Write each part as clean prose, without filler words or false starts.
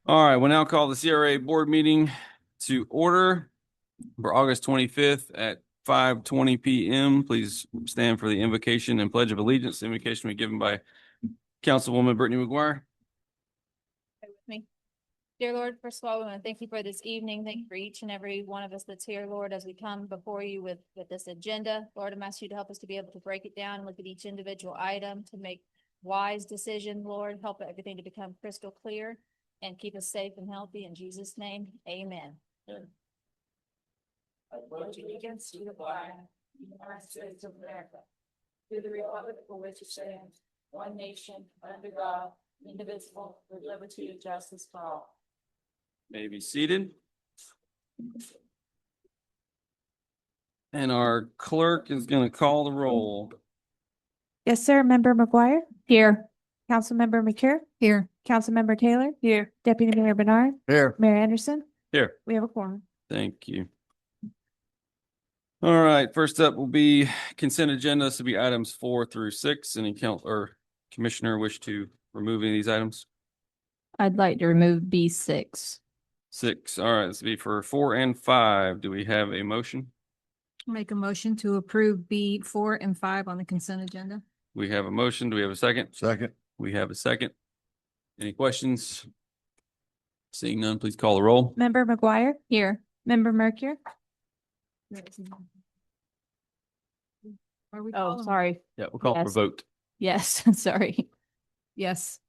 All right, we'll now call the CRA board meeting to order for August 25th at 5:20 p.m. Please stand for the invocation and pledge of allegiance. The invocation will be given by Councilwoman Brittany McGuire. Pray with me. Dear Lord, first of all, we want to thank you for this evening. Thank you for each and every one of us that's here, Lord, as we come before you with this agenda. Lord, I'm asking you to help us to be able to break it down and look at each individual item to make wise decisions, Lord. Help everything to become crystal clear and keep us safe and healthy. In Jesus' name, amen. I pledge allegiance to the flag of the United States of America, to the republic for which it stands, one nation, under God, indivisible, with liberty and justice for all. May be seated. And our clerk is going to call the roll. Yes, sir. Member McGuire? Here. Councilmember McCure? Here. Councilmember Taylor? Here. Deputy Mayor Bernard? Here. Mayor Anderson? Here. We have a quorum. Thank you. All right, first up will be consent agenda. This will be items 4 through 6. Any council or commissioner wish to remove any of these items? I'd like to remove B6. 6. All right, this will be for 4 and 5. Do we have a motion? Make a motion to approve B4 and 5 on the consent agenda. We have a motion. Do we have a second? Second. We have a second. Any questions? Seeing none, please call the roll. Member McGuire? Here. Member Mercure? Are we Oh, calling? sorry. Yeah, we'll call for Yes. vote. Yes, sorry. Yes.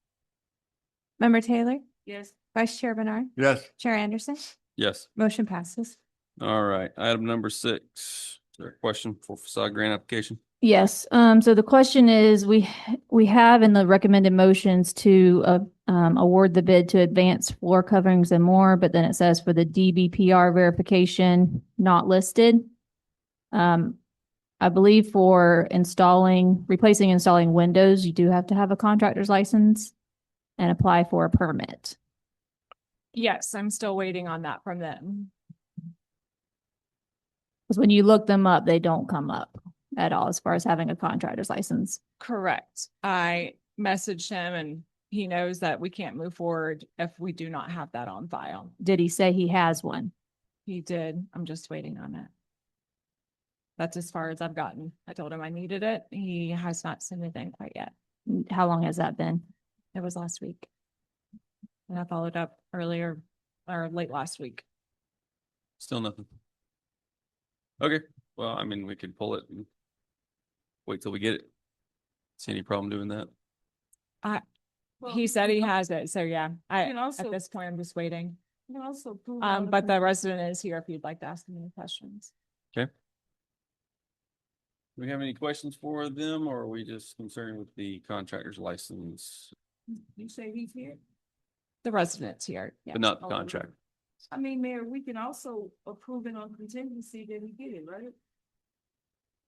Member Taylor? Yes. Vice Chair Bernard? Yes. Chair Anderson? Yes. Motion passes. All right, item number 6. Is there a question for facade grant application? Yes, so the question is, we have in the recommended motions to award the bid to Advanced Floor Coverings and More, but then it says for the DBPR verification, not listed. I believe for replacing installing windows, you do have to have a contractor's license and apply for a permit. Yes, I'm still waiting on that from them. Because when you look them up, they don't come up at all as far as having a contractor's license. Correct. I messaged him and he knows that we can't move forward if we do not have that on file. Did he say he has one? He did. I'm just waiting on it. That's as far as I've gotten. I told him I needed it. He has not sent anything quite yet. How long has that been? It was last week. And I followed up earlier or late last week. Still nothing. Okay, well, I mean, we could pull it and wait till we get it. See any problem doing that? He said he has it. So yeah, can also- at this point, I'm just waiting. You can also approve. But the resident is here if you'd like to ask him any questions. Okay. Do we have any questions for them, or are we just concerned with the contractor's license, You say he's here? The resident's here. Yeah. but not the contract? I mean, Mayor, we can also approve it on contingency that he get it, right?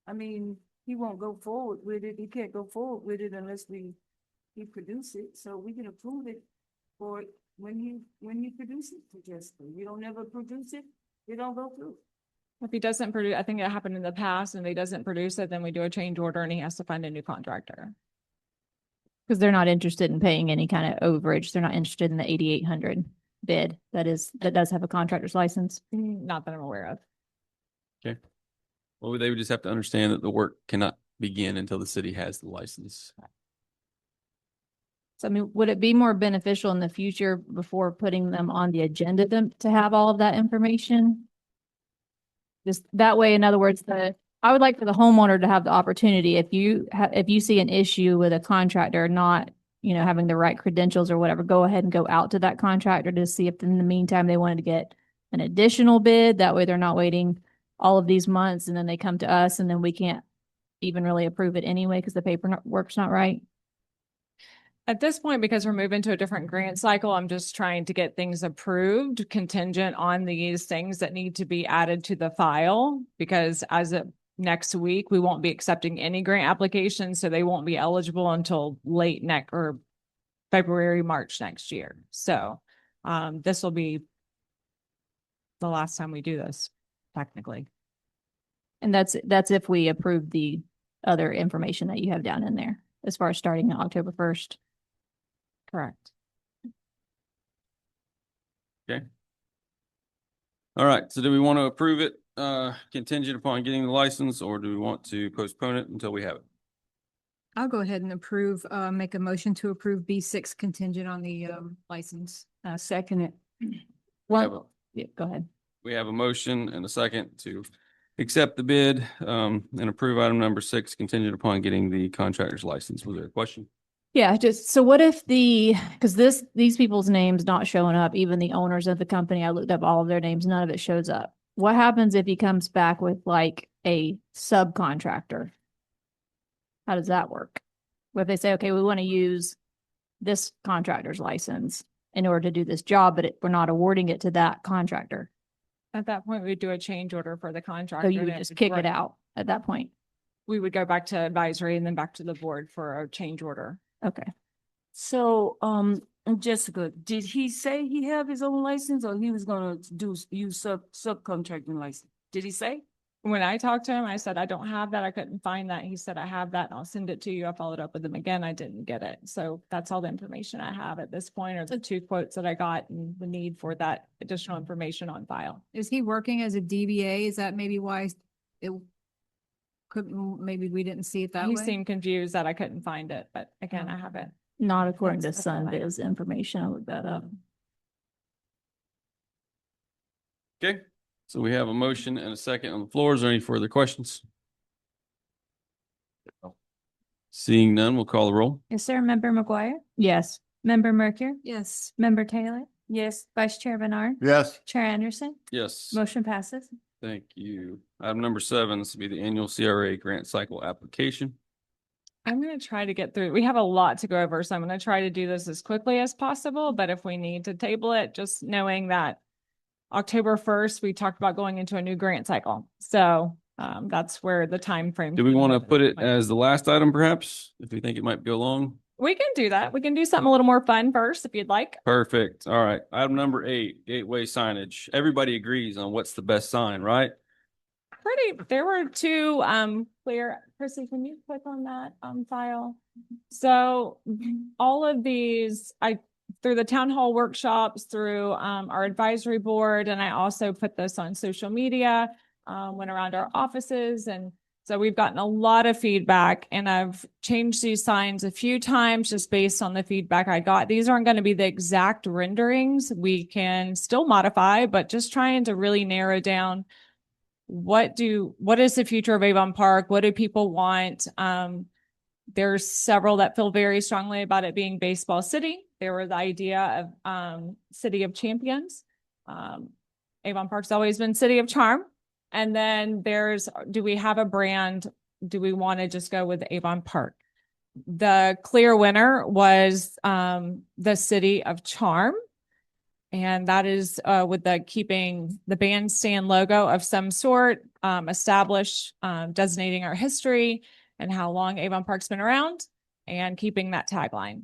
I mean, he won't go forward with it. He can't go forward with it unless he produce it. So we can approve it for when you produce it, just you don't ever produce it, you don't go through. If he doesn't produce, I think it happened in the past and he doesn't produce it, then we do a change order and he has to find a new contractor. Because they're not interested in paying any kind of overage. They're not interested in the 8,800 bid that does have a contractor's license. Not that I'm aware of. Well, they would just have to understand that the work cannot begin until the city has the license. So I mean, would it be more beneficial in the future before putting them on the agenda to have all of that information? Just that way, in other words, I would like for the homeowner to have the opportunity, if you see an issue with a contractor not, having the right credentials or whatever, go ahead and go out to that contractor to see if in the meantime they wanted to get an additional bid. That way they're not waiting all of these months and then they come to us and then we can't even really approve it anyway because the paperwork's not right. At this point, because we're moving to a different grant cycle, I'm just trying to get things approved contingent on these things that need to be added to the file. Because as of next week, we won't be accepting any grant applications, so they won't be eligible until late next or February, March next year. So this will be the last time we do this, technically. And that's if we approve the other information that you have down in there as far as starting on October 1st. Correct. Okay. All right, so do we want to approve it contingent upon getting the license, or do we want to postpone it until we have it? I'll go ahead and approve, make a motion to approve B6 contingent on the license. Second it. We have One, a- yeah, go ahead. We have a motion and a second to accept the bid and approve item number 6 contingent upon getting the contractor's license. Was there a question? Yeah, just, so what if because these people's names not showing up, even the owners of the company, I looked up all of their names, none of it shows up. What happens if he comes back with like a subcontractor? How does that work? What if they say, okay, we want to use this contractor's license in order to do this job, but we're not awarding it to that contractor? At that point, we'd do a change order for the So contractor. you and would it just would kick run- it out at that point? We would go back to advisory and then back to the board for a change order. Okay. So, Jessica, did he say he have his own license or he was gonna use subcontracting license? Did he say? When I talked to him, I said, I don't have that. I couldn't find that. He said, I have that and I'll send it to you. I followed up with him again. I didn't get it. So that's all the information I have at this point, or the 2 quotes that I got and the need for that additional information on file. Is he working as a DBA? Is that maybe why it couldn't, maybe we didn't see it that He way? seemed confused that I couldn't find it, but again, I haven't. Not according to That's all I have. Sunbiz information. I looked that up. Okay, so we have a motion and a second on the floor. Is there any further questions? Seeing none, we'll call the roll. Yes, sir. Member McGuire? Yes. Member Mercure? Yes. Member Taylor? Yes. Vice Chair Bernard? Yes. Chair Anderson? Yes. Motion passes. Thank you. Item number 7, this will be the annual CRA grant cycle application. I'm going to try to get through. We have a lot to go over, so I'm going to try to do this as quickly as possible. But if we need to table it, just knowing that October 1st, we talked about going into a new grant cycle. So that's where the time frame. Do we want to put it as the last item perhaps, if we think it might go long? We can do that. We can do something a little more fun first, if you'd like. Perfect. All right. Item number 8, gateway signage. Everybody agrees on what's the best sign, right? There were 2 clear. Chrissy, can you click on that file? So all of these, through the town hall workshops, through our advisory board, and I also put this on social media, went around our offices, and so we've gotten a lot of feedback, and I've changed these signs a few times just based on the feedback I got. These aren't going to be the exact renderings. We can still modify, but just trying to really narrow down what is the future of Avon Park? What do people want? There's several that feel very strongly about it being baseball city. There was the idea of city of champions. Avon Park's always been city of charm. And then do we have a brand? Do we want to just go with Avon Park? The clear winner was the city of charm. And that is with keeping the bandstand logo of some sort, established, designating our history and how long Avon Park's been around, and keeping that tagline.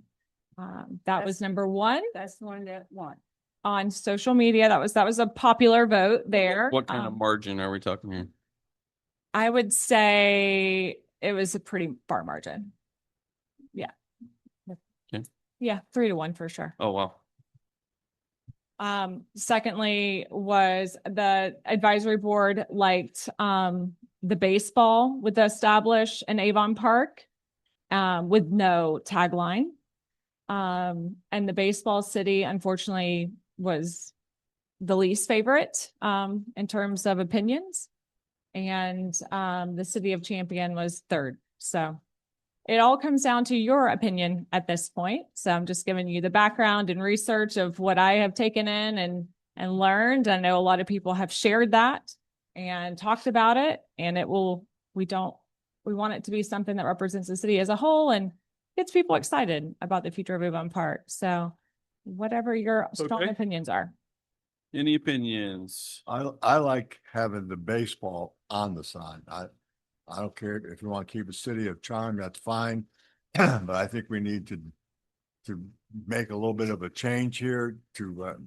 That was number 1 That's the one that won. on social media. That was a popular vote there. What kind of margin are we talking here? I would say it was a pretty far margin. Yeah. Okay. Yeah, 3-1 for sure. Oh, wow. Secondly was the advisory board liked the baseball with the establish in Avon Park with no tagline. And the baseball city, unfortunately, was the least favorite in terms of opinions. And the city of Champion was 3rd. So it all comes down to your opinion at this point. So I'm just giving you the background and research of what I have taken in and learned. I know a lot of people have shared that and talked about it, and we want it to be something that represents the city as a whole and gets people excited about the future of Avon Park. So whatever your strong Okay. opinions are. Any opinions? I like having the baseball on the sign. I don't care if you want to keep a city of charm, that's fine. But I think we need to make a little bit of a change here to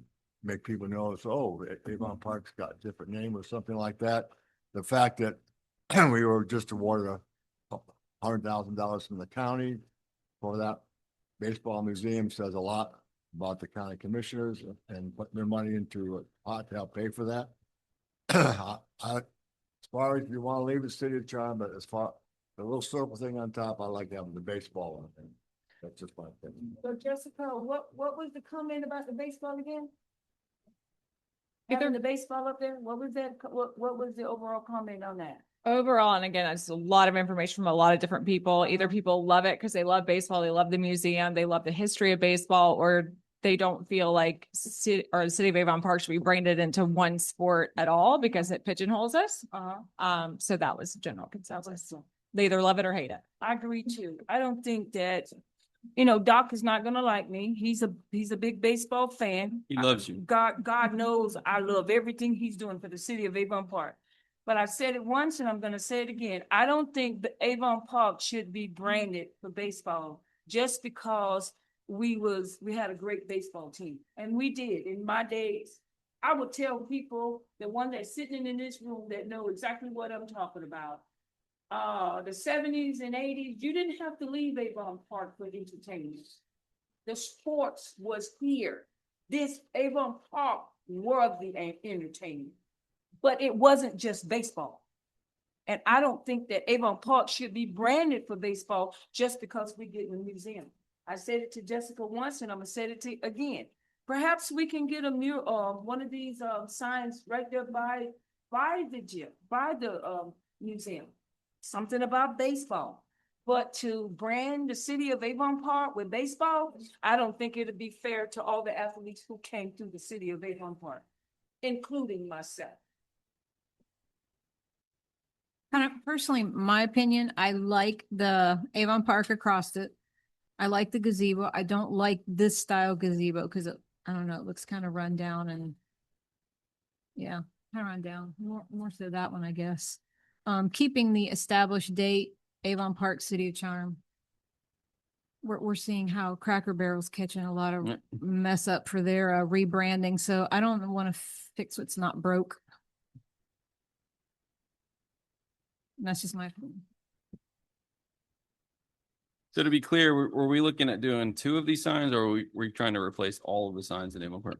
make people know it's, oh, Avon Park's got a different name or something like that. The fact that we were just awarded $100,000 from the county for that baseball museum says a lot about the county commissioners and putting their money into a pot to help pay for that. As far as you want to leave the city of Charm, but as far, the little circle thing on top, I like having the baseball on it. That's just my opinion. So Jessica, what was the comment about the baseball again? Either- Having the baseball up there, what was that, what was the overall comment on that? Overall, and again, it's a lot of information from a lot of different people. Either people love it because they love baseball, they love the museum, they love the history of baseball, or they don't feel like the city of Avon Park should be branded into one sport at all because it pigeonholes us. So that was the general consensus. They either love it or hate it. I agree too. I don't think that, Doc is not gonna like me. He's a big baseball fan. He loves you. God knows I love everything he's doing for the city of Avon Park. But I've said it once and I'm gonna say it again. I don't think the Avon Park should be branded for baseball just because we had a great baseball team. And we did in my days. I would tell people, the one that's sitting in this room that know exactly what I'm talking about. The 70s and 80s, you didn't have to leave Avon Park for entertainment. The sports was here. This Avon Park was the entertainment. But it wasn't just baseball. And I don't think that Avon Park should be branded for baseball just because we get in the museum. I said it to Jessica once and I'm gonna say it to again. Perhaps we can get a mural, one of these signs right there by the gym, by the museum. Something about baseball. But to brand the city of Avon Park with baseball, I don't think it'd be fair to all the athletes who came through the city of Avon Park, including myself. Kind of personally, my opinion, I like the Avon Park across it. I like the gazebo. I don't like this style gazebo because I don't know, it looks kind of run down and yeah, kind of run down. More so that one, I guess. Keeping the established date, Avon Park, City of Charm. We're seeing how Cracker Barrel's catching a lot of Yep. mess up for their rebranding, so I don't want to fix what's not broke. And that's just my opinion. So to be clear, were we looking at doing two of these signs or were we trying to replace all of the signs in Avon Park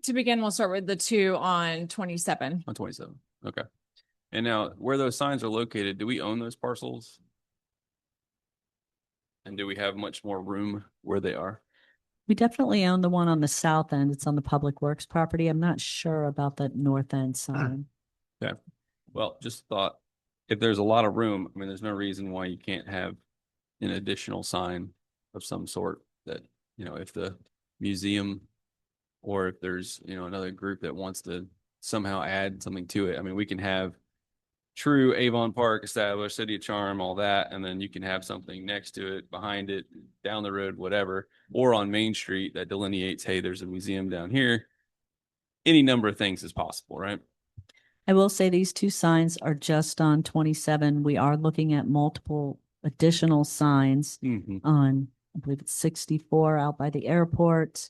To begin, we'll start with the two on 27. on 27? Okay. And now where those signs are located, do we own those parcels? And do we have much more room where they are? We definitely own the one on the south end. It's on the Public Works property. I'm not sure about the north end sign. Well, just thought if there's a lot of room, I mean, there's no reason why you can't have an additional sign of some sort that, if the museum or if there's, another group that wants to somehow add something to it. I mean, we can have true Avon Park established, City of Charm, all that, and then you can have something next to it, behind it, down the road, whatever, or on Main Street that delineates, hey, there's a museum down here. Any number of things is possible, right? I will say these two signs are just on 27. We are looking at multiple additional signs Mm-hmm. on, I believe it's 64 out by the airport,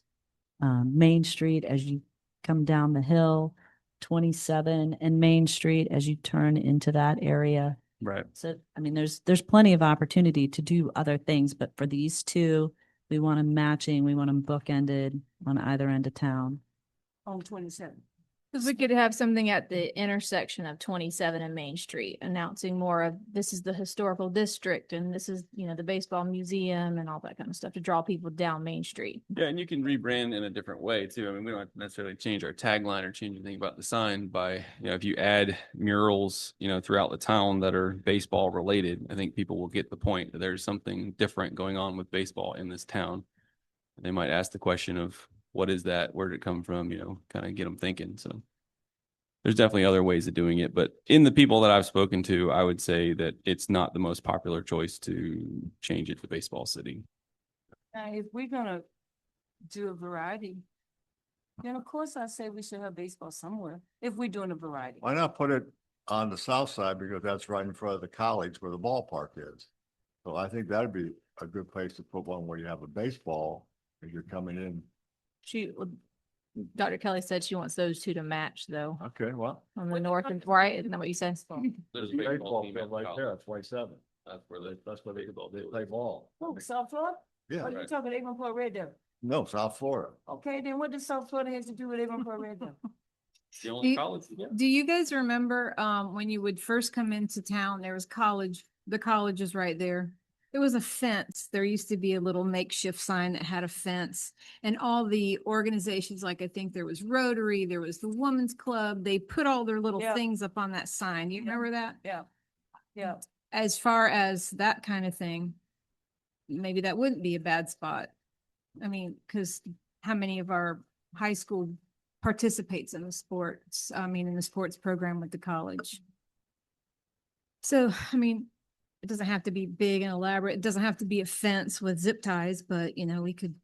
Main Street as you come down the hill, 27 and Main Street as you turn into that area. Right. So, I mean, there's plenty of opportunity to do other things, but for these two, we want them matching, we want them bookended on either end of town. On 27. Because we could have something at the intersection of 27 and Main Street announcing more of this is the historical district and this is, the baseball museum and all that kind of stuff to draw people down Main Street. Yeah, and you can rebrand in a different way too. I mean, we don't have to necessarily change our tagline or change anything about the sign by, if you add murals, throughout the town that are baseball related, I think people will get the point that there's something different going on with baseball in this town. They might ask the question of what is that? Where did it come from? Kind of get them thinking. So there's definitely other ways of doing it, but in the people that I've spoken to, I would say that it's not the most popular choice to change it to Baseball City. Now, if we're gonna do a variety, then of course I say we should have baseball somewhere, if we're doing a variety. Why not put it on the south side because that's right in front of the college where the ballpark is. So I think that'd be a good place to put one where you have a baseball as you're coming in. Dr. Kelly said she wants those two to match though, Okay, well. on the north and right, isn't that what you said? There's a Baseball team field at right college. there, 27. That's where they That's where they play ball. Oh, South Florida? Yeah. Oh, you Right. talking Avon Park Red Devil? No, South Florida. Okay, then what does South Florida have to do with Avon Park Red Zone? It's the Do only you- college. Yeah. Do you guys remember, when you would first come into town, there was college, the college is right there. There was a fence. There used to be a little makeshift sign that had a fence. And all the organizations, like I think there was Rotary, there was the Women's Club, they put all their little Yeah. things up on that sign. You remember that? Yeah, yeah. As far as that kind of thing, maybe that wouldn't be a bad spot. I mean, because how many of our high school participates in the sports, in the sports program with the college? So, I mean, it doesn't have to be big and elaborate. It doesn't have to be a fence with zip ties, but we could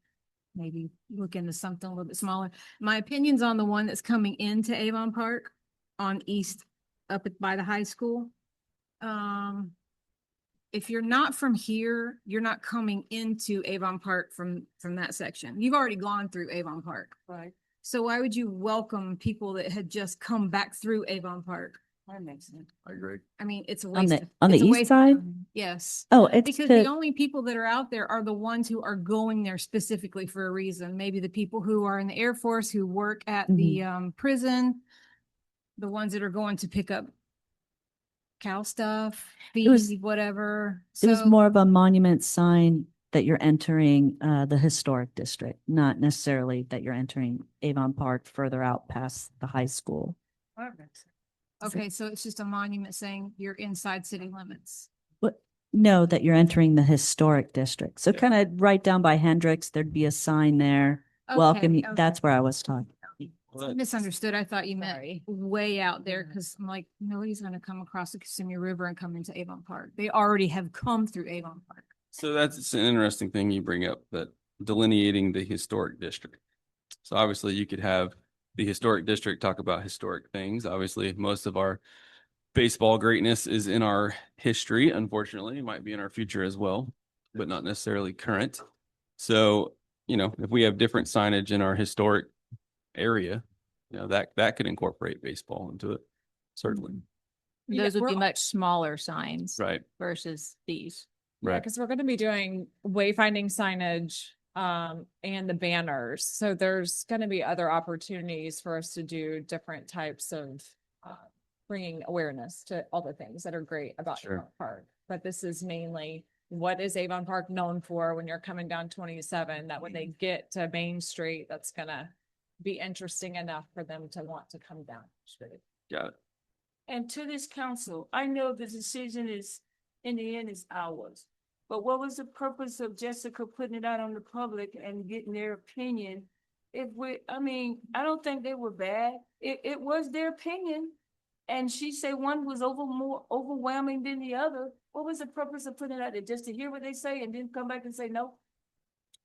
maybe look into something a little bit smaller. My opinion's on the one that's coming into Avon Park on East by the high school. If you're not from here, you're not coming into Avon Park from that section. You've already gone through Avon Park. Right, So why would you welcome people that had just come back through Avon Park? that makes sense. I agree. I mean, it's a On waste. the it's a east waste of side? time. Yes. Oh, it's Because the to, only people that are out there are the ones who are going there specifically for a reason. Maybe the people who are in the Air Force, who work at the prison, the ones that are going to pick up cow stuff, It was- feed, whatever. it was So- more of a monument sign that you're entering the historic district, not necessarily that you're entering Avon Park further out past the high school. That makes sense. Okay, so it's just a monument saying you're inside city limits. But no, that you're entering the historic district. So Yeah. kind of right down by Hendricks, there'd be a sign there. Welcome. Okay, You. That's okay. where I was talking. Well, that- Misunderstood. I thought you meant Sorry. way out there because I'm like, nobody's gonna come across the Kissimmee River and come into Avon Park. They already have come through Avon Park. So that's an interesting thing you bring up, that delineating the historic district. So obviously you could have the historic district talk about historic things. Obviously, most of our baseball greatness is in our history. Unfortunately, it might be in our future as well, but not necessarily current. So, if we have different signage in our historic area, that could incorporate baseball into it. Certainly. Yeah, Those would be we're- much smaller signs Right. versus these. Yeah, Right. because we're going to be doing wayfinding signage and the banners. So there's going to be other opportunities for us to do different types of bringing awareness to all the things that are great about Sure. Avon Park. But this is mainly, what is Avon Park known for when you're coming down 27, that when they get to Main Street, that's going to be interesting enough for them to want to come down the street. Got it. And to this council, I know the decision is, in the end, is ours. But what was the purpose of Jessica putting it out on the public and getting their opinion? I don't think they were bad. It was their opinion. And she said one was more overwhelming than the other. What was the purpose of putting it out there? Just to hear what they say and then come back and say no?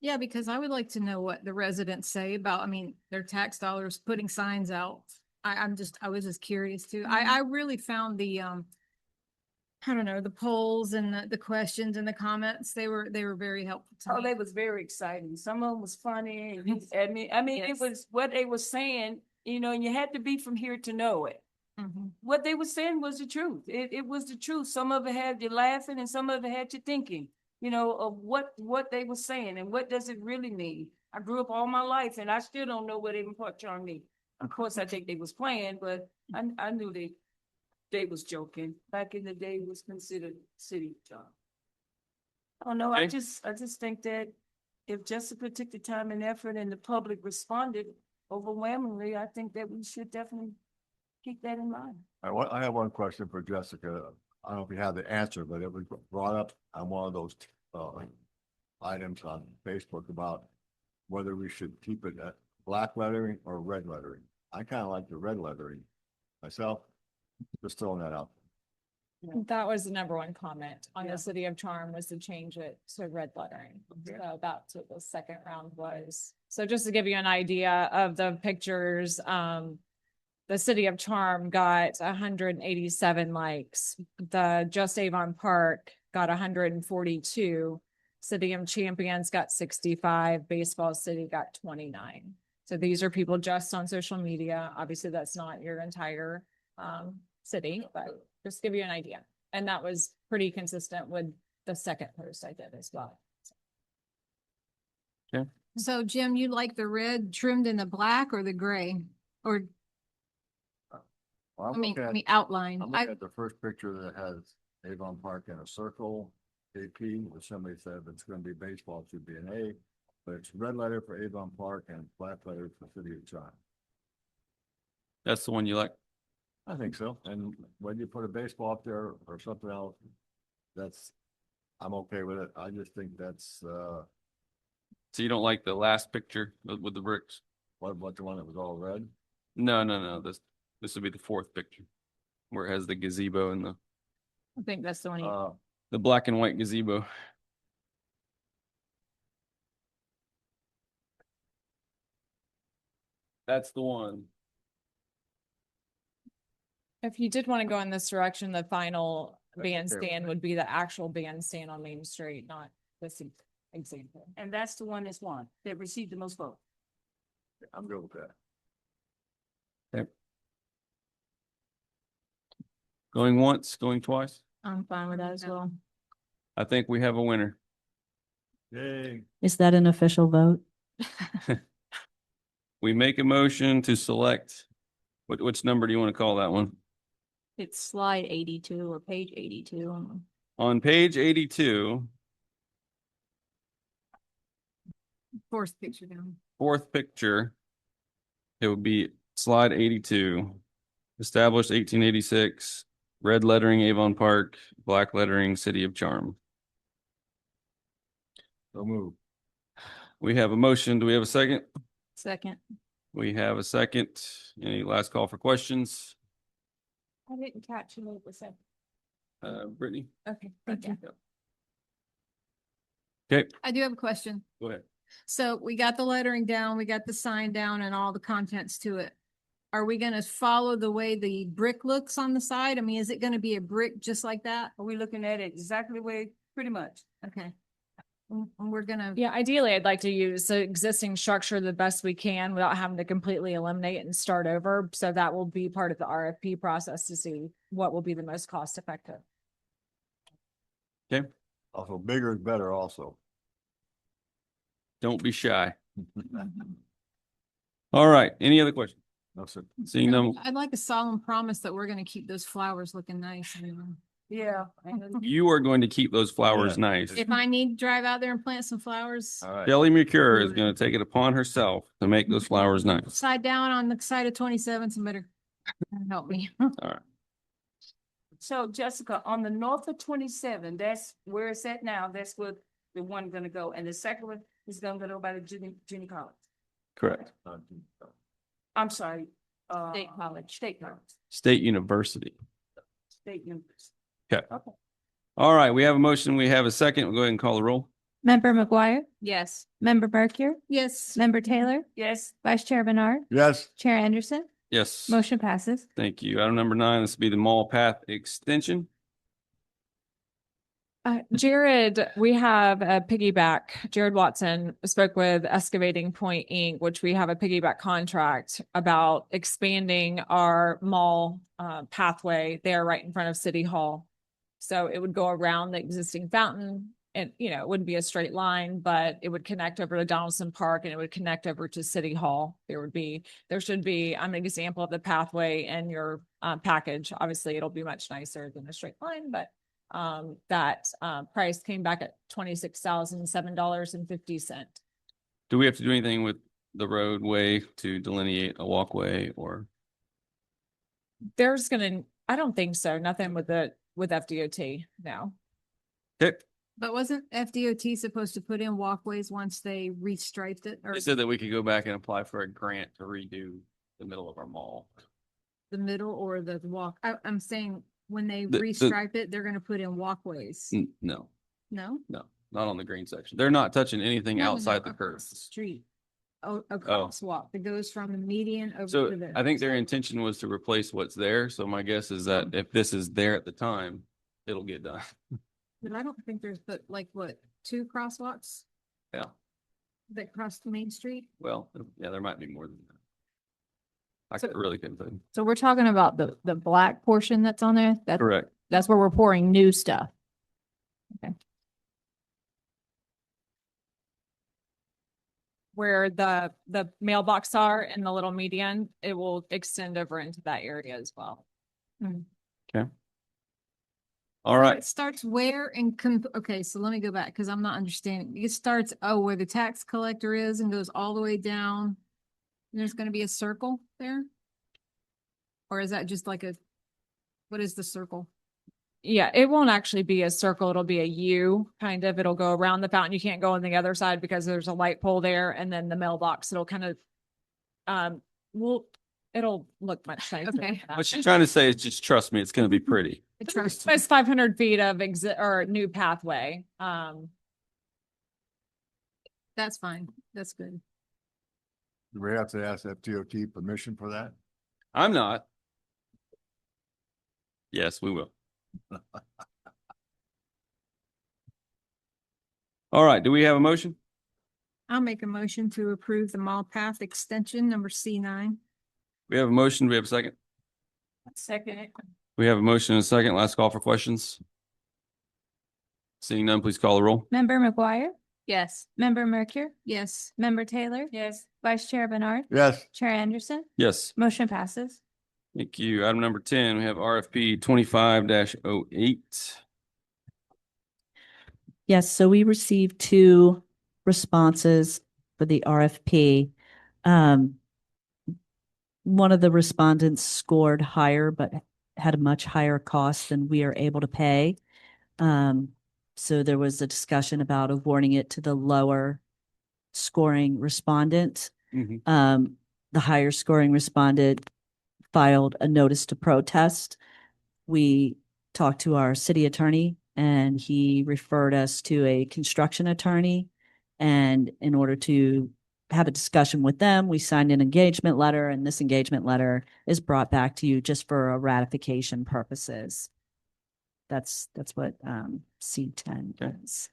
Yeah, because I would like to know what the residents say about, their tax dollars putting signs out. I was just curious too. I really found the, I don't know, the polls and the questions and the comments, they were very helpful to Oh, me. they was very exciting. Some of them was funny. And it Yes. was what they were saying, and you had to be from here to know it. Mhm. What they were saying was the truth. It was the truth. Some of it had you laughing and some of it had you thinking, of what they were saying and what does it really mean. I grew up all my life and I still don't know what Avon Park Charm mean. Of course, I think they was playing, but I knew they was joking. Back in the day, it was considered city charm. Oh, no, I Okay. just think that if Jessica took the time and effort and the public responded overwhelmingly, I think that we should definitely keep that in mind. I have one question for Jessica. I don't know if you have the answer, but it was brought up on one of those items on Facebook about whether we should keep it at black lettering or red lettering. I kind of like the red lettering myself, just throwing that out. That was the number one comment on Yeah. the City of Charm, was to change it to red lettering. Okay. So that's what the second round was. So just to give you an idea of the pictures, the City of Charm got 187 likes. The Just Avon Park got 142. City of Champions got 65. Baseball City got 29. So these are people just on social media. Obviously, that's not your entire city, but just give you an idea. And that was pretty consistent with the second post I did as well. So Jim, you like the red trimmed in the black or the gray? Or, Well, I mean outline. I'm looking at the first picture that has Avon Park in a circle, AP, or somebody said if it's gonna be baseball, it should be an A. But it's red letter for Avon Park and black letter for City of China. That's the one you like. I think so. And when you put a baseball up there or something else, I'm okay with it. I just think that's, So you don't like the last picture with the bricks? what the one that was all red? No. This would be the fourth picture where it has the gazebo and I think that's the one. the black and white gazebo. That's the one. If you did want to go in this direction, the final That's okay with bandstand me. would be the actual bandstand on Main Street, not this example. And that's the one that's won, that received the most votes. I'm good with that. Going once, going twice. I'm fine with that as well. I think we have a winner. Yay. Is that an official vote? We make a motion to select, which number do you want to call that one? It's slide 82 or page 82. On page 82, Fourth picture down. fourth picture, it would be slide 82. Established 1886, red lettering Avon Park, black lettering City of Charm. So move. We have a motion. Do we have a second? Second. We have a second. Any last call for questions? I didn't catch who it was. Brittany? Okay, thank you. Okay, I do have a question. go ahead. So we got the lettering down, we got the sign down and all the contents to it. Are we gonna follow the way the brick looks on the side? I mean, is it gonna be a brick just like that? Are we looking at it exactly the way, pretty much? Okay. And we're gonna, Yeah, ideally, I'd like to use the existing structure the best we can without having to completely eliminate and start over. So that will be part of the RFP process to see what will be the most cost effective. Okay, Also, bigger is better also. don't be shy. All right, any other questions? No, sir. Seeing them, I'd like a solemn promise that we're gonna keep those flowers looking nice. Yeah. you are going to keep those flowers Yeah. nice. If I need to drive out there and plant some flowers, All right. Shelley McCure is going to take it upon herself to make those flowers nice. upside down on the side of 27, somebody help me. All right. So Jessica, on the north of 27, that's where it's at now. That's where the one gonna go. And the second one is gonna go by the junior college. Correct. I'm sorry. State college. State college. State University. State university. Okay. Okay. All right, we have a motion. We have a second. We'll go ahead and call the roll. Member McGuire, Yes. Member Berkier, Yes. Member Taylor, Yes. Vice Chair Bernard, Yes, Chair Anderson, Yes. motion passes. Thank you. Item number 9, this will be the mall path extension. Jared, we have a piggyback. Jared Watson spoke with Excavating Point Inc., which we have a piggyback contract about expanding our mall pathway there right in front of City Hall. So it would go around the existing fountain and, it wouldn't be a straight line, but it would connect over to Donaldson Park and it would connect over to City Hall. There should be, I'm an example of the pathway in your package. Obviously, it'll be much nicer than a straight line, but that price came back at $26,007.50. Do we have to do anything with the roadway to delineate a walkway or? I don't think so. Nothing with FDOT now. Okay. But wasn't FDOT supposed to put in walkways once they restriped it or They said that we could go back and apply for a grant to redo the middle of our mall. the middle or the walk? I'm saying when they The- restripe it, they're gonna put in walkways. No, No? not on the green section. They're not touching anything No, no, outside the across curve. the Street. Oh, a crosswalk that goes from the median over So to the. I think their intention was to replace what's there. So my guess is that if this is there at the time, it'll get done. But I don't think there's but like what, 2 crosswalks Yeah, that cross the main street? well, yeah, there might be more than that. Really couldn't tell you. So we're talking about the black portion that's on there. Correct. That's where we're pouring new stuff. where the mailbox are and the little median, it will extend over into that area as well. All So right. It starts where and okay, so let me go back because I'm not understanding. It starts, where the tax collector is and goes all the way down. And there's gonna be a circle there? Or is that just like what is the circle? Yeah, it won't actually be a circle. It'll be a U kind of. It'll go around the fountain. You can't go on the other side because there's a light pole there, and then the mailbox. It'll kind of, it'll look much nicer. Okay. What she's trying to say is just trust me, it's going to be pretty. Trust. It's 500 feet of or new pathway. That's fine. That's good. Do we have to ask FDOT permission for that? I'm not. Yes, we will. All right. Do we have a motion? I'll make a motion to approve the mall path extension number C9. We have a motion. Do we have a second? Second. We have a motion and a second. Last call for questions. Seeing none, please call the roll. Member McGuire? Yes. Member Mercure? Yes. Member Taylor? Yes. Vice Chair Bernard? Yes, Chair Anderson? Yes. Motion passes. Thank you. Item number 10, we have RFP 25-08. Yes, so we received 2 responses for the RFP. One of the respondents scored higher, but had a much higher cost than we are able to pay. So there was a discussion about awarding it to the lower scoring respondent. Mhm. The higher scoring respondent filed a notice to protest. We talked to our city attorney and he referred us to a construction attorney. And in order to have a discussion with them, we signed an engagement letter, and this engagement letter is brought back to you just for a ratification purposes. That's what C10 Okay. is.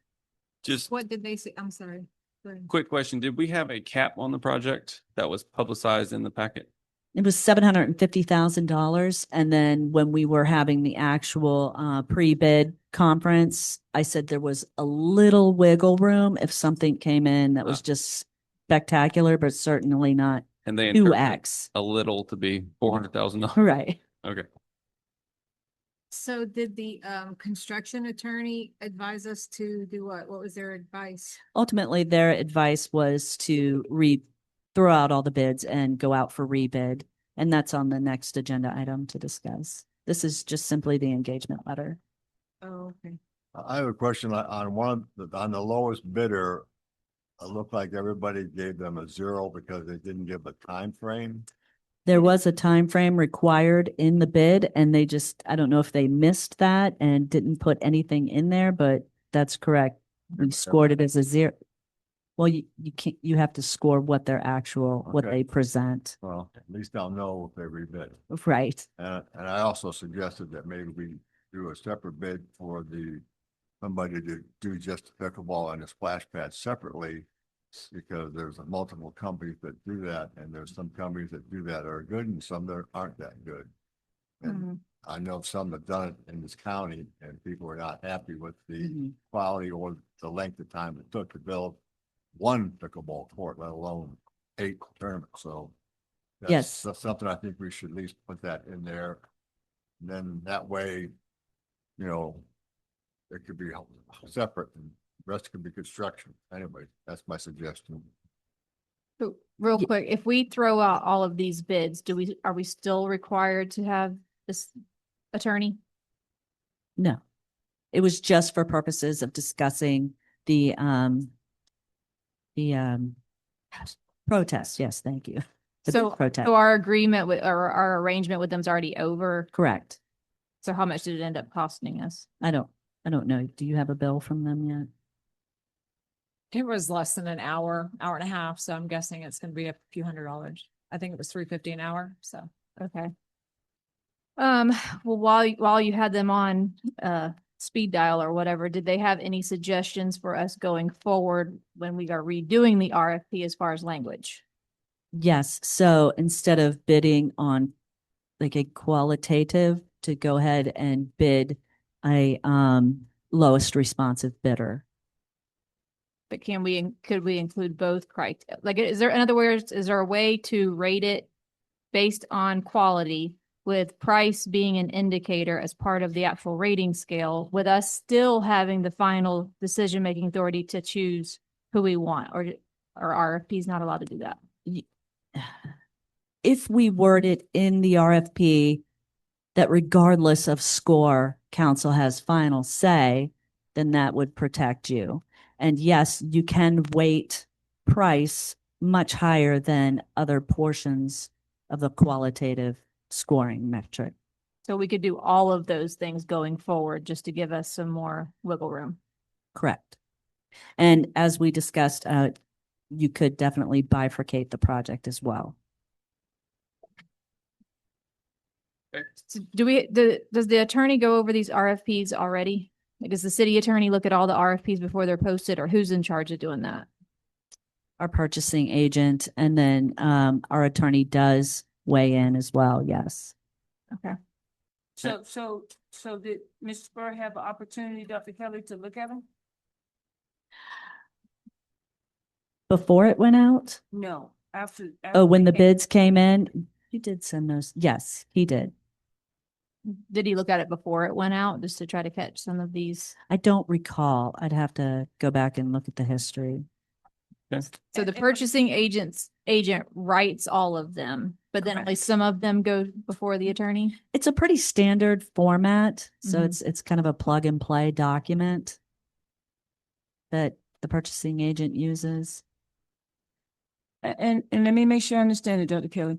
Just What did they say? I'm sorry. Go ahead. quick question. Did we have a cap on the project that was publicized in the packet? It was $750,000. And then when we were having the actual pre-bid conference, I said there was a little wiggle room if something came in that was just spectacular, but certainly not And they interpreted 2X. a little to be $400,000. Right. Okay. So did the construction attorney advise us to do what? What was their advice? Ultimately, their advice was to throw out all the bids and go out for rebid. And that's on the next agenda item to discuss. This is just simply the engagement letter. Oh, okay. I have a question on the lowest bidder. It looked like everybody gave them a 0 because they didn't give a time frame. There was a time frame required in the bid, and they just, I don't know if they missed that and didn't put anything in there, but that's correct. We scored it as a 0. Well, you can't, you have to score what their what Okay. they present. Well, at least I'll know if they rebid. Right. And I also suggested that maybe we do a separate bid for somebody to do just pickleball and a splash pad separately. Because there's multiple companies that do that, and there's some companies that do that are good and some that aren't that good. And I know some have done it in this county and people are not happy with the Mhm. quality or the length of time it took to build one pickleball court, let alone 8 tournaments. So Yes. that's something I think we should at least put that in there. And then that way, it could be separate and rest could be construction. Anyway, that's my suggestion. So real quick, if we throw out all of these bids, are we still required to have this attorney? No, it was just for purposes of discussing the protest. Yes, thank you. The So protest, our agreement with, or our arrangement with them's already over. correct. So how much did it end up costing us? I don't know. Do you have a bill from them yet? It was less than an hour and a half. So I'm guessing it's going to be a few $100s. I think it was $350 an hour. So. Okay. Well, while you had them on, speed dial or whatever, did they have any suggestions for us going forward when we are redoing the RFP as far as language? Yes. So instead of bidding on like a qualitative, to go ahead and bid a lowest responsive bidder. But could we include both like, is there, in other words, is there a way to rate it based on quality with price being an indicator as part of the actual rating scale, with us still having the final decision-making authority to choose who we want, or RFP is not allowed to do that? If we word it in the RFP that regardless of score, council has final say, then that would protect you. And yes, you can weight price much higher than other portions of the qualitative scoring metric. So we could do all of those things going forward just to give us some more wiggle room. Correct. And as we discussed, you could definitely bifurcate the project as well. So does the attorney go over these RFPs already? Like, does the city attorney look at all the RFPs before they're posted, or who's in charge of doing that? Our purchasing agent, and then our attorney does weigh in as well. Yes. Okay. So did Mr. Spur have an opportunity, Dr. Kelly, to look at them? Before it went out? No, after. Oh, when they the came- bids came in, you did send those. Yes, he did. Did he look at it before it went out, just to try to catch some of these? I don't recall. I'd have to go back and look at the history. So the purchasing agent writes all of them, but then only Correct. some of them go before the attorney? It's a pretty standard format, so Mhm. it's kind of a plug and play document that the purchasing agent uses. And let me make sure I understand it, Dr. Kelly.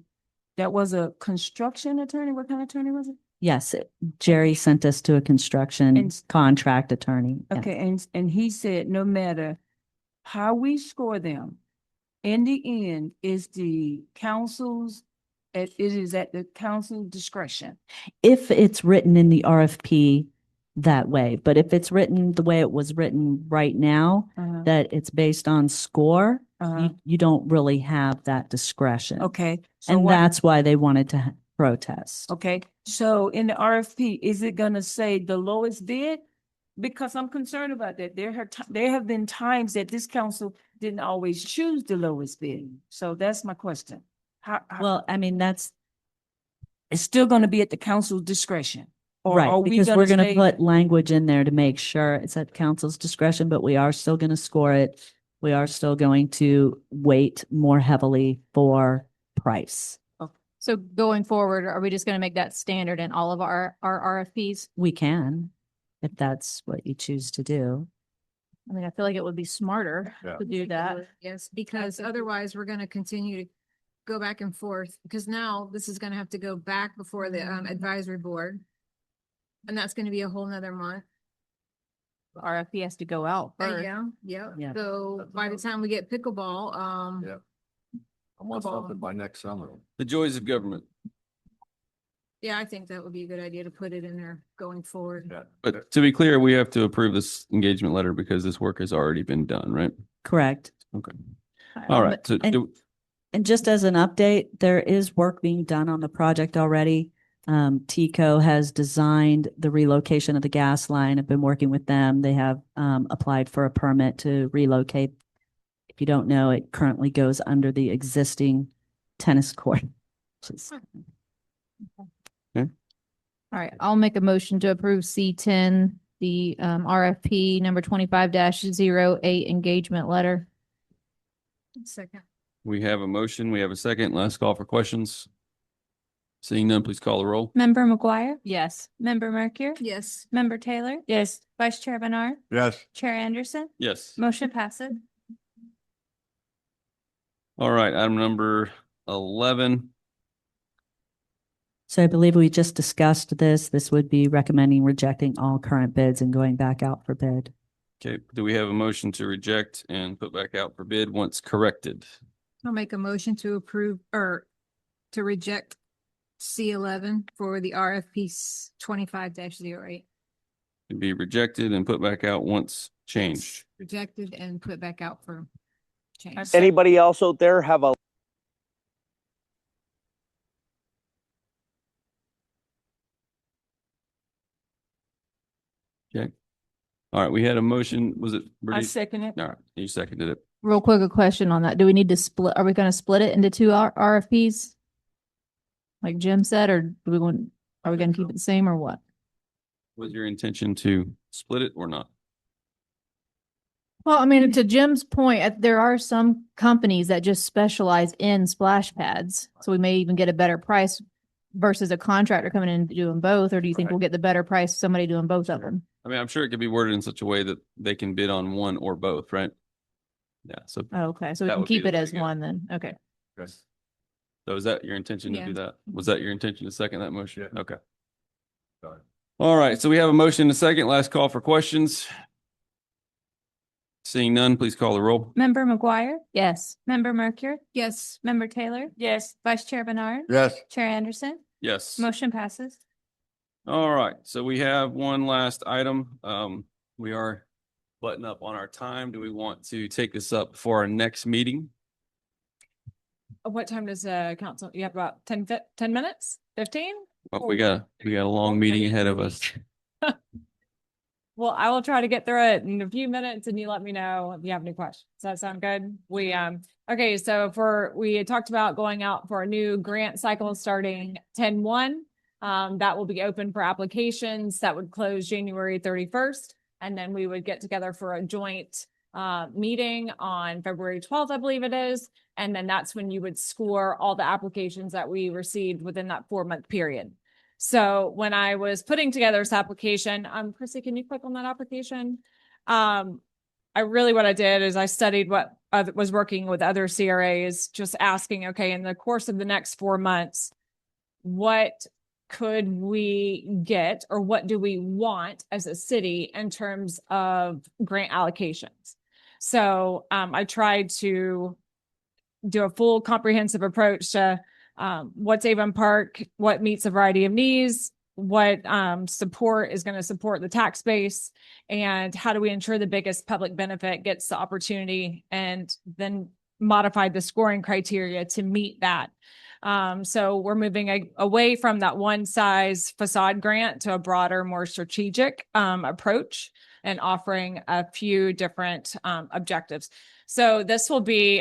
That was a construction attorney? What kind of attorney was it? Yes, Jerry sent us to a construction And- contract attorney. Yeah. Okay, and he said no matter how we score them, in the end, is the council's, it is at the council discretion. If it's written in the RFP that way, but if it's written the way it was written right now, Uh-huh. that it's based on score, Uh-huh. you don't really have that discretion. Okay. So And what, that's why they wanted to protest. okay, so in the RFP, is it gonna say the lowest bid? Because I'm concerned about that. There have been times that this council didn't always choose the lowest bid. So that's my question. Well, I mean, that's It's still gonna be at the council's discretion? Or right, are we because we're going to say- put language in there to make sure it's at council's discretion, but we are still going to score it. We are still going to weight more heavily for price. So going forward, are we just going to make that standard in all of our RFPs? We can, if that's what you choose to do. I mean, I feel like it would be smarter Yeah. to do that. Yes, because otherwise we're gonna continue to go back and forth, because now this is gonna have to go back before the advisory board. And that's gonna be a whole nother month. RFP has to go out first. Yeah. Yeah. So by the time we get pickleball, Yeah. I want something by next summer. The joys of government. yeah, I think that would be a good idea to put it in there going forward. Yeah. But to be clear, we have to approve this engagement letter because this work has already been done, right? Correct. Okay. All right. So And- And just as an update, there is work being done on the project already. TECO has designed the relocation of the gas line. I've been working with them. They have applied for a permit to relocate. If you don't know, it currently goes under the existing tennis court. All right, I'll make a motion to approve C10, the RFP number 25-08 engagement letter. Second. we have a motion. We have a second. Last call for questions. Seeing none, please call the roll. Member McGuire? Yes. Member Mercure? Yes. Member Taylor? Yes, Vice Chair Bernard? Yes, Chair Anderson? Yes. Motion passes. All right. Item number 11. So I believe we just discussed this. This would be recommending rejecting all current bids and going back out for bid. Okay. Do we have a motion to reject and put back out for bid once corrected? I'll make a motion to approve or to reject C11 for the RFP 25-08. To be rejected and put back out once changed. Rejected and put back out for change. Anybody else out there have a All right, we had a motion. Was it? I Brittany? second it. All right, you seconded it. Real quick, a question on that. Do we need to split, are we gonna split it into two RFPs? Like Jim said, or do we want, are we gonna keep it the same or what? Was your intention to split it or not? Well, I mean, to Jim's point, there are some companies that just specialize in splash pads. So we may even get a better price versus a contractor coming in and doing both, or do you think Right. we'll get the better price, somebody doing both of them? I mean, I'm sure it could be worded in such a way that they can bid on one or both, right? Yeah, so, Oh, okay, so we That can would be keep the it way as to go. one then, okay. so is that your intention to Yeah. do that? Was that your intention to second that motion? Yeah. Okay. Sorry. All right, so we have a motion and a second. Last call for questions. Seeing none, please call the roll. Member McGuire, Yes. Member Mercure, Yes. Member Taylor, Yes. Vice Chair Bernard, Yes, Chair Anderson, Yes. motion passes. All right, so we have one last item. We are button up on our time. Do we want to take this up for our next meeting? What time does council, you have about 10 minutes, 15? Well, we got a long meeting ahead of us. Well, I will try to get through it in a few minutes and you let me know if you have any questions. Does that sound good? Okay, so we had talked about going out for a new grant cycle starting 10/1. That will be open for applications. That would close January 31st. And then we would get together for a joint meeting on February 12th, I believe it is. And then that's when you would score all the applications that we received within that 4-month period. So when I was putting together this application, Chrissy, can you click on that application? What I did is I studied what was working with other CRAs, just asking, okay, in the course of the next 4 months, what could we get or what do we want as a city in terms of grant allocations? So I tried to do a full comprehensive approach to what's Avon Park, what meets a variety of needs, what support is going to support the tax base, and how do we ensure the biggest public benefit gets the opportunity, and then modify the scoring criteria to meet that. So we're moving away from that one size facade grant to a broader, more strategic approach and offering a few different objectives. So this will be,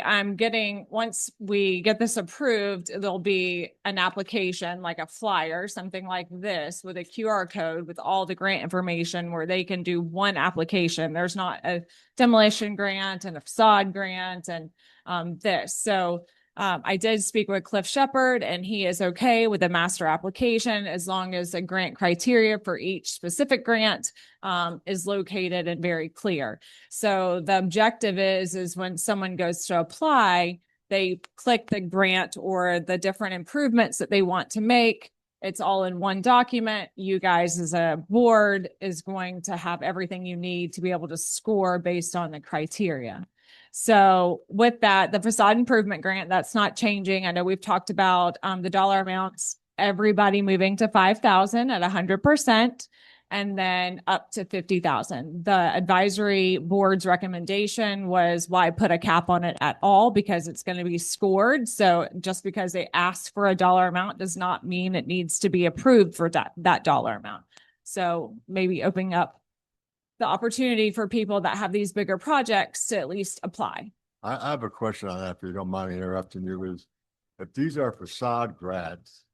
once we get this approved, there'll be an application like a flyer, something like this with a QR code with all the grant information where they can do one application. There's not a demolition grant and a facade grant and this. So I did speak with Cliff Shepherd and he is okay with a master application as long as the grant criteria for each specific grant is located and very clear. So the objective is when someone goes to apply, they click the grant or the different improvements that they want to make. It's all in one document. You guys as a board is going to have everything you need to be able to score based on the criteria. So with that, the facade improvement grant, that's not changing. I know we've talked about the dollar amounts, everybody moving to 5,000 at 100% and then up to 50,000. The advisory board's recommendation was why put a cap on it at all, because it's going to be scored. So just because they asked for a dollar amount does not mean it needs to be approved for that dollar amount. So maybe opening up the opportunity for people that have these bigger projects to at least apply. I have a question on that, if you don't mind me interrupting you, is if these are facade grads,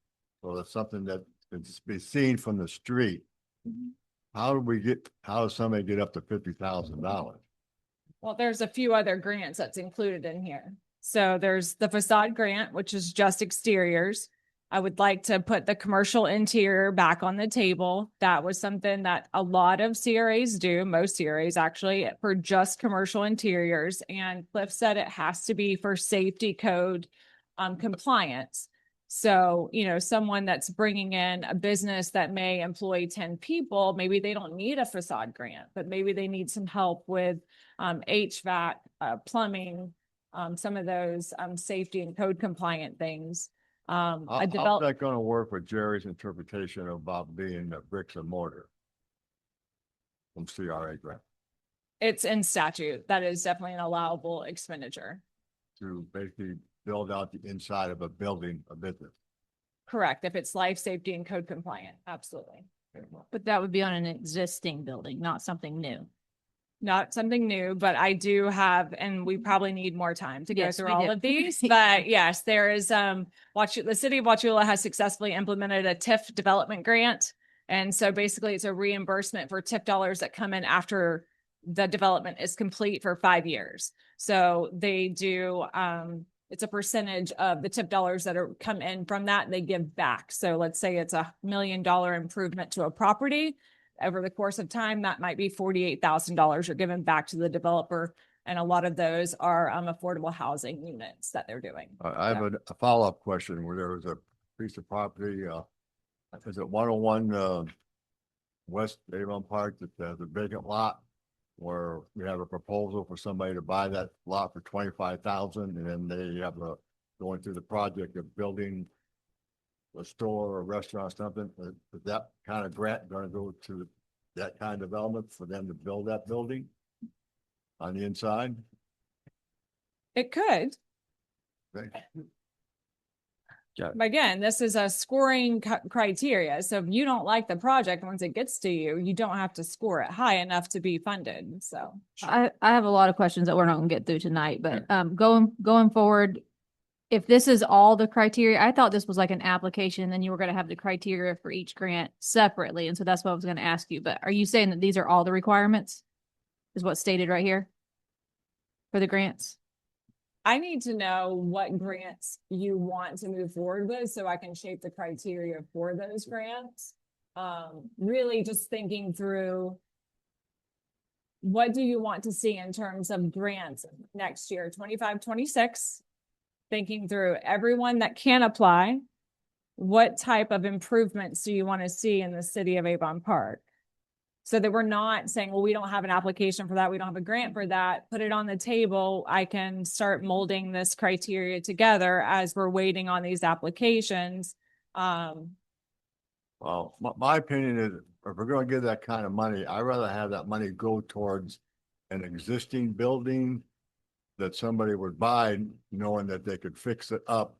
so that's something that can just be seen from the street, how does somebody get up to $50,000? Well, there's a few other grants that's included in here. So there's the facade grant, which is just exteriors. I would like to put the commercial interior back on the table. That was something that a lot of CRAs do, most CRAs actually, for just commercial interiors. And Cliff said it has to be for safety code compliance. So, someone that's bringing in a business that may employ 10 people, maybe they don't need a facade grant, but maybe they need some help with HVAC, plumbing, some of those safety and code compliant things. How's that going to work with Jerry's interpretation about being a bricks and mortar from CRA grant It's in statute. That is definitely an allowable expenditure. to basically build out the inside of a building, a business? Correct. If it's life safety and code compliant, absolutely. But that would be on an existing building, not something new. not something new, but I do have, and we probably need more time to go Yes, through we all do. of these. But yes, there is, the city of Wauchula has successfully implemented a TIF development grant. And so basically it's a reimbursement for TIF dollars that come in after the development is complete for 5 years. So they do, it's a percentage of the TIF dollars that are come in from that, they give back. So let's say it's $1 million improvement to a property. Over the course of time, that might be $48,000 are given back to the developer. And a lot of those are affordable housing units that they're doing. I have a follow-up question where there was a piece of property, is it 101, West Avon Park that has a vacant lot? Where we have a proposal for somebody to buy that lot for 25,000 and then they have going through the project of building a store or a restaurant or something. Is that kind of grant going to go to that kind of development for them to build that building on the inside? It could. Okay. But again, this is a scoring criteria. So if you don't like the project, once it gets to you, you don't have to score it high enough to be funded. So I have a lot of questions that we're not gonna get through tonight, but going forward, if this is all the criteria, I thought this was like an application, then you were gonna have the criteria for each grant separately, and so that's what I was gonna ask you. But are you saying that these are all the requirements? Is what's stated right here for the grants? I need to know what grants you want to move forward with so I can shape the criteria for those grants. Really just thinking through what do you want to see in terms of grants next year, 25, 26? Thinking through everyone that can apply. What type of improvements do you want to see in the city of Avon Park? So that we're not saying, well, we don't have an application for that. We don't have a grant for that. Put it on the table. I can start molding this criteria together as we're waiting on these applications. Well, my opinion is if we're going to give that kind of money, I'd rather have that money go towards an existing building that somebody would buy knowing that they could fix it up.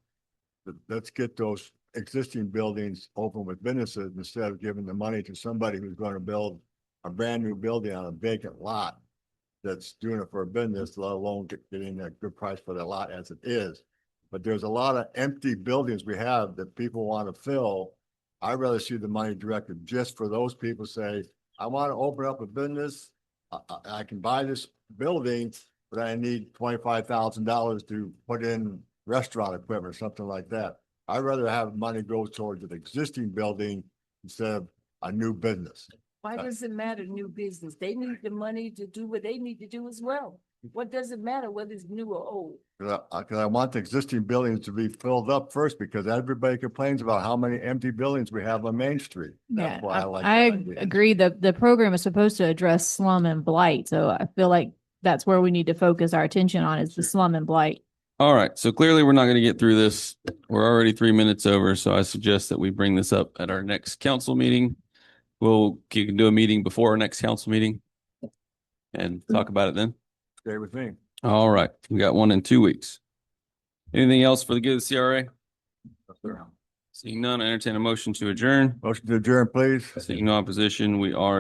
Let's get those existing buildings open with businesses instead of giving the money to somebody who's going to build a brand new building on a vacant lot that's doing it for a business, let alone getting a good price for the lot as it is. But there's a lot of empty buildings we have that people want to fill. I'd rather see the money directed just for those people. Say, I want to open up a business. I can buy this building, but I need $25,000 to put in restaurant equipment or something like that. I'd rather have money go towards an existing building instead of a new business. Why does it matter, new business? They need the money to do what they need to do as well. What does it matter whether it's new or old? Because I want the existing buildings to be filled up first, because everybody complains about how many empty buildings we have on Main Street. That's why I like. I that idea. agree. The program is supposed to address slum and blight, so I feel like that's where we need to focus our attention on is the slum and blight. All right, so clearly we're not going to get through this. We're already 3 minutes over, so I suggest that we bring this up at our next council meeting. You can do a meeting before our next council meeting and talk about it then. Stay with me. All right, we got one in 2 weeks. Anything else for the good of the CRA? Seeing none, I entertain a motion to adjourn. Motion to adjourn, please. Seeing no opposition, we are